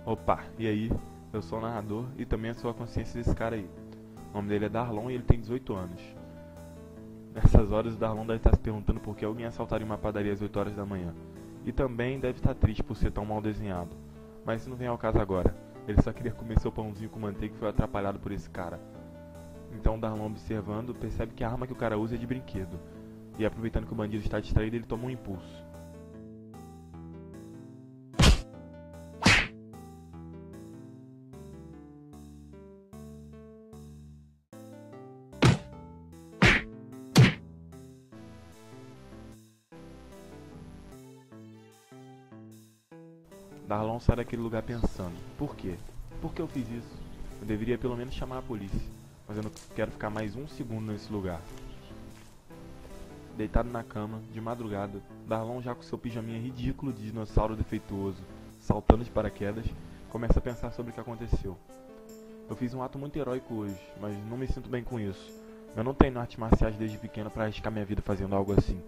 Opa, e aí? Eu sou o narrador e também sou a consciência desse cara aí. O nome dele é Darlon e ele tem 18 anos. Nessas horas o Darlon deve estar se perguntando por que alguém assaltaria uma padaria às 8 horas da manhã. E também deve estar triste por ser tão mal desenhado. Mas isso não vem ao caso agora. Ele só queria comer seu pãozinho com manteiga e foi atrapalhado por esse cara. Então o Darlon, observando, percebe que a arma que o cara usa é de brinquedo. E aproveitando que o bandido está distraído, ele toma um impulso. Darlon sai daquele lugar pensando, por quê? Por que eu fiz isso? Eu deveria pelo menos chamar a polícia, mas eu não quero ficar mais um segundo nesse lugar. Deitado na cama, de madrugada, Darlon, já com seu pijaminha ridículo de dinossauro defeituoso, saltando de paraquedas, começa a pensar sobre o que aconteceu. Eu fiz um ato muito heróico hoje, mas não me sinto bem com isso. Eu não treino artes marciais desde pequeno para arriscar minha vida fazendo algo assim.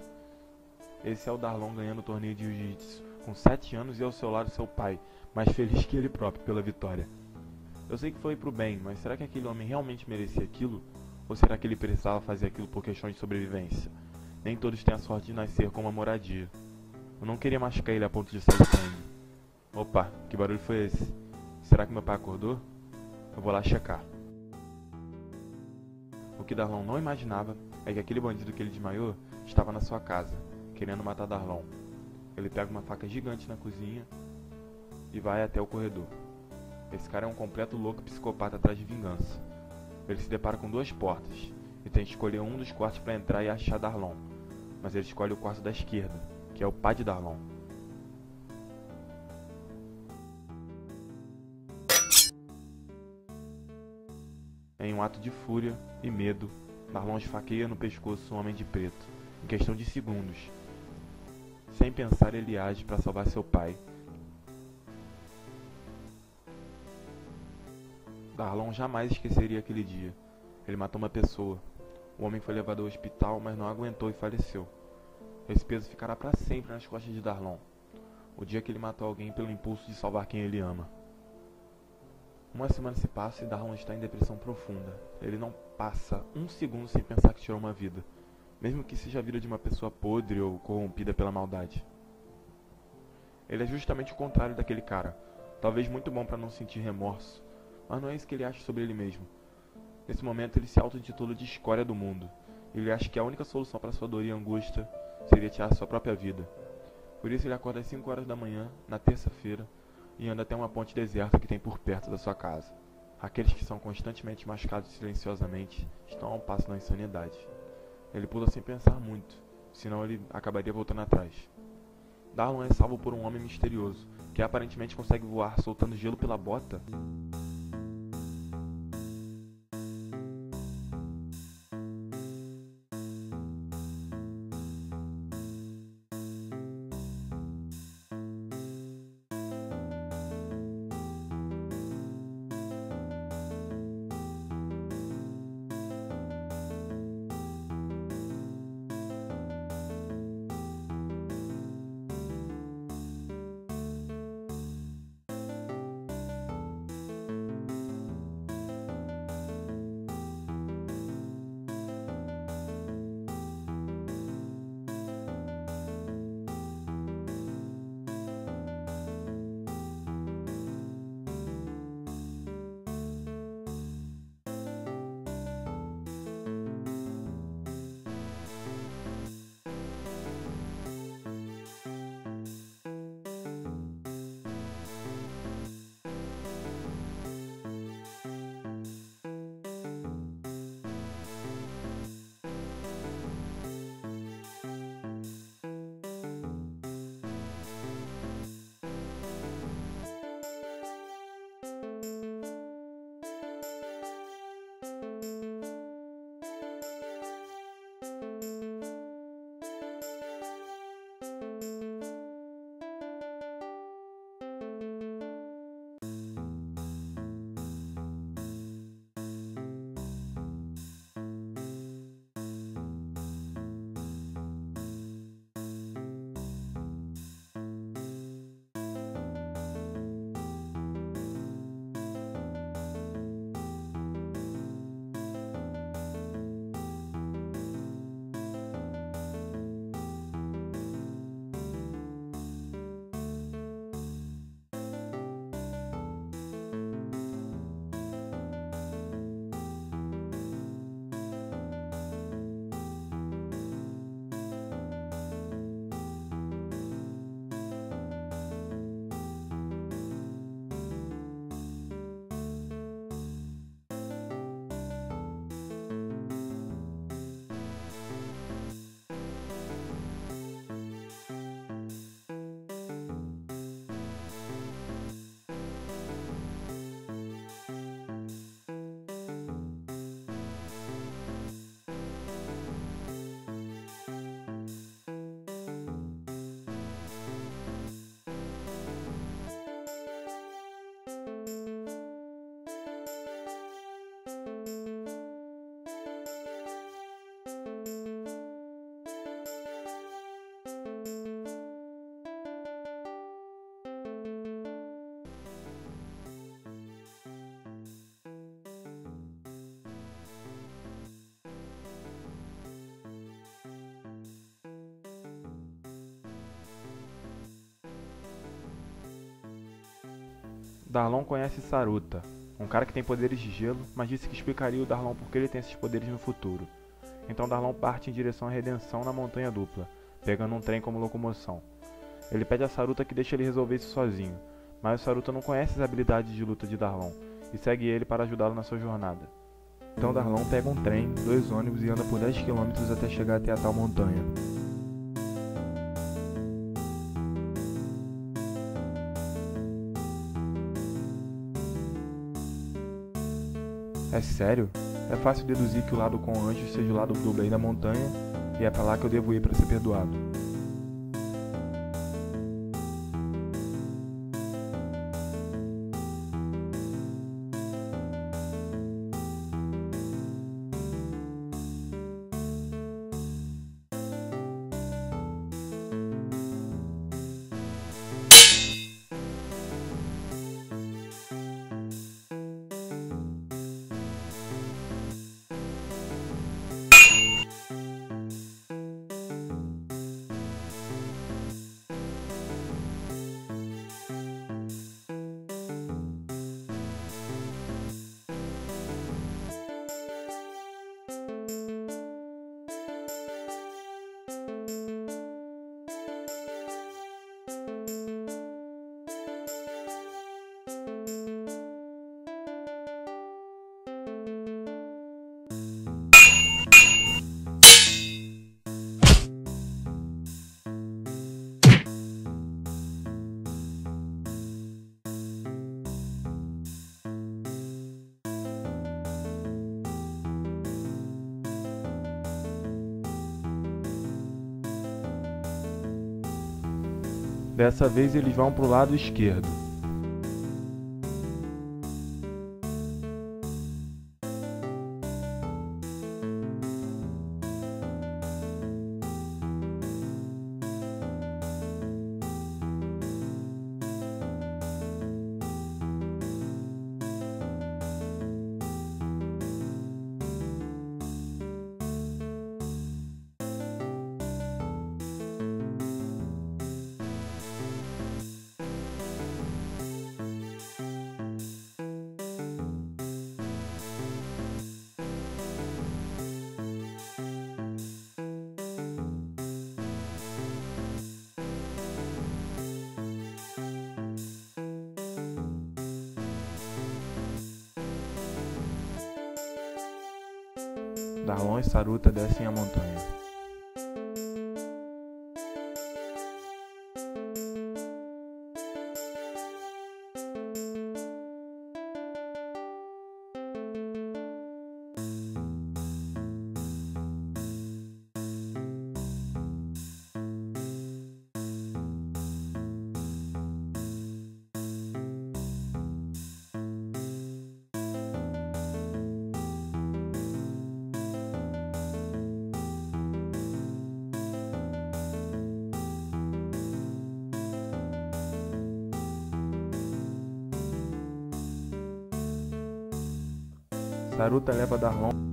Esse é o Darlon ganhando o torneio de jiu-jitsu com 7 anos e ao seu lado seu pai, mais feliz que ele próprio pela vitória. Eu sei que foi pro bem, mas será que aquele homem realmente merecia aquilo? Ou será que ele precisava fazer aquilo por questões de sobrevivência? Nem todos têm a sorte de nascer com uma moradia. Eu não queria machucar ele a ponto de sair sangue. Opa, que barulho foi esse? Será que meu pai acordou? Eu vou lá checar. O que Darlon não imaginava é que aquele bandido que ele desmaiou estava na sua casa, querendo matar Darlon. Ele pega uma faca gigante na cozinha e vai até o corredor. Esse cara é um completo louco psicopata atrás de vingança. Ele se depara com duas portas e tem que escolher um dos quartos para entrar e achar Darlon. Mas ele escolhe o quarto da esquerda, que é o pai de Darlon. Em um ato de fúria e medo, Darlon esfaqueia no pescoço um homem de preto, em questão de segundos. Sem pensar, ele age para salvar seu pai. Darlon jamais esqueceria aquele dia. Ele matou uma pessoa. O homem foi levado ao hospital, mas não aguentou e faleceu. Esse peso ficará para sempre nas costas de Darlon. O dia que ele matou alguém pelo impulso de salvar quem ele ama. Uma semana se passa e Darlon está em depressão profunda. Ele não passa um segundo sem pensar que tirou uma vida, mesmo que seja a vida de uma pessoa podre ou corrompida pela maldade. Ele é justamente o contrário daquele cara, talvez muito bom para não sentir remorso, mas não é isso que ele acha sobre ele mesmo. Nesse momento ele se auto-intitula de escória do mundo. Ele acha que a única solução para sua dor e angústia seria tirar sua própria vida. Por isso ele acorda às 5 horas da manhã, na terça-feira, e anda até uma ponte deserta que tem por perto da sua casa. Aqueles que são constantemente machucados silenciosamente estão a um passo da insanidade. Ele pula sem pensar muito, senão ele acabaria voltando atrás. Darlon é salvo por um homem misterioso, que aparentemente consegue voar soltando gelo pela bota. Darlon conhece Saruta, um cara que tem poderes de gelo, mas disse que explicaria o Darlon por que ele tem esses poderes no futuro. Então Darlon parte em direção à redenção na Montanha Dupla, pegando um trem como locomoção. Ele pede a Saruta que deixe ele resolver isso sozinho, mas o Saruta não conhece as habilidades de luta de Darlon e segue ele para ajudá-lo na sua jornada. Então Darlon pega um trem, 2 ônibus e anda por 10 km até chegar até a tal montanha. É sério? É fácil deduzir que o lado com anjos seja o lado do bem da montanha, e é pra lá que eu devo ir para ser perdoado. Dessa vez eles vão pro lado esquerdo. Darlon e Saruta descem a montanha. Saruta leva Darlon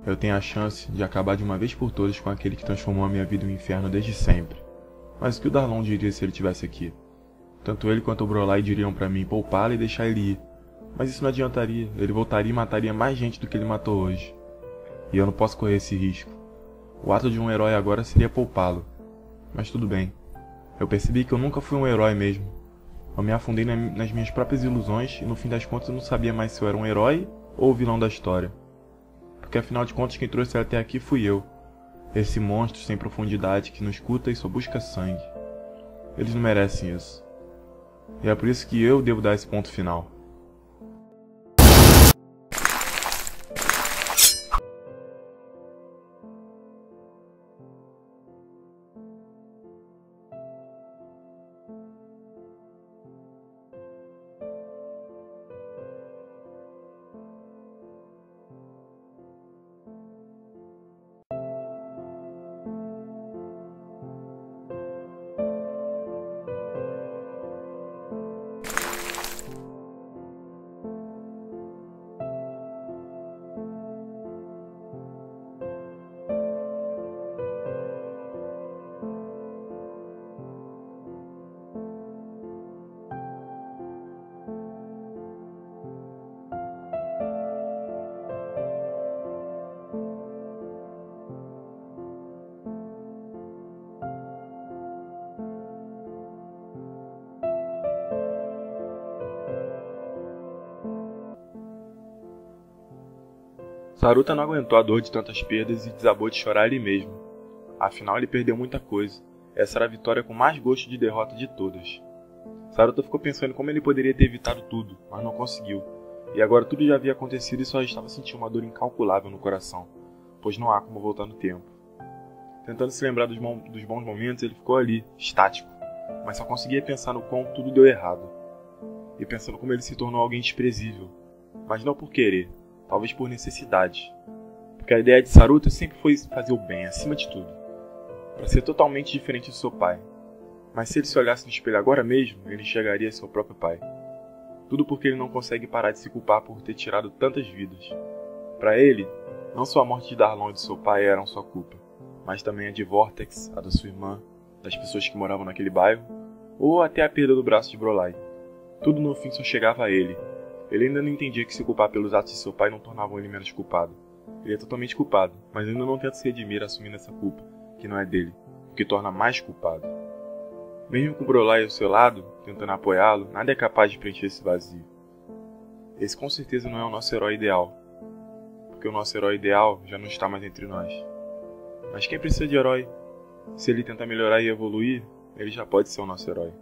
Eu tenho a chance de acabar de uma vez por todas com aquele que transformou a minha vida em um inferno desde sempre. Mas o que o Darlon diria se ele estivesse aqui? Tanto ele quanto o Brolai diriam pra mim poupá-lo e deixar ele ir. Mas isso não adiantaria, ele voltaria e mataria mais gente do que ele matou hoje. E eu não posso correr esse risco. O ato de um herói agora seria poupá-lo. Mas tudo bem. Eu percebi que eu nunca fui um herói mesmo. Eu me afundei nas minhas próprias ilusões e no fim das contas eu não sabia mais se eu era um herói ou o vilão da história. Porque afinal de contas quem trouxe ela até aqui fui eu. Esse monstro sem profundidade que não escuta e só busca sangue. Eles não merecem isso. E é por isso que eu devo dar esse ponto final. Saruta não aguentou a dor de tantas perdas e desabou de chorar ele mesmo. Afinal, ele perdeu muita coisa. Essa era a vitória com mais gosto de derrota de todas. Saruta ficou pensando em como ele poderia ter evitado tudo, mas não conseguiu. E agora tudo já havia acontecido e só estava sentindo uma dor incalculável no coração, pois não há como voltar no tempo. Tentando se lembrar dos bons momentos, ele ficou ali, estático, mas só conseguia pensar no quão tudo deu errado. E pensando como ele se tornou alguém desprezível, mas não por querer. Talvez por necessidade. Porque a ideia de Saruta sempre foi fazer o bem, acima de tudo. Para ser totalmente diferente do seu pai. Mas se ele se olhasse no espelho agora mesmo, ele enxergaria seu próprio pai. Tudo porque ele não consegue parar de se culpar por ter tirado tantas vidas. Para ele, não só a morte de Darlon e de seu pai eram sua culpa, mas também a de Vortex, a da sua irmã, das pessoas que moravam naquele bairro, ou até a perda do braço de Brolai. Tudo no fim só chegava a ele. Ele ainda não entendia que se culpar pelos atos de seu pai não tornavam ele menos culpado. Ele é totalmente culpado, mas ainda não tenta se redimir assumindo essa culpa, que não é dele, o que torna mais culpado. Mesmo com Brolai ao seu lado, tentando apoiá-lo, nada é capaz de preencher esse vazio. Esse com certeza não é o nosso herói ideal, porque o nosso herói ideal já não está mais entre nós. Mas quem precisa de herói? Se ele tentar melhorar e evoluir, ele já pode ser o nosso herói.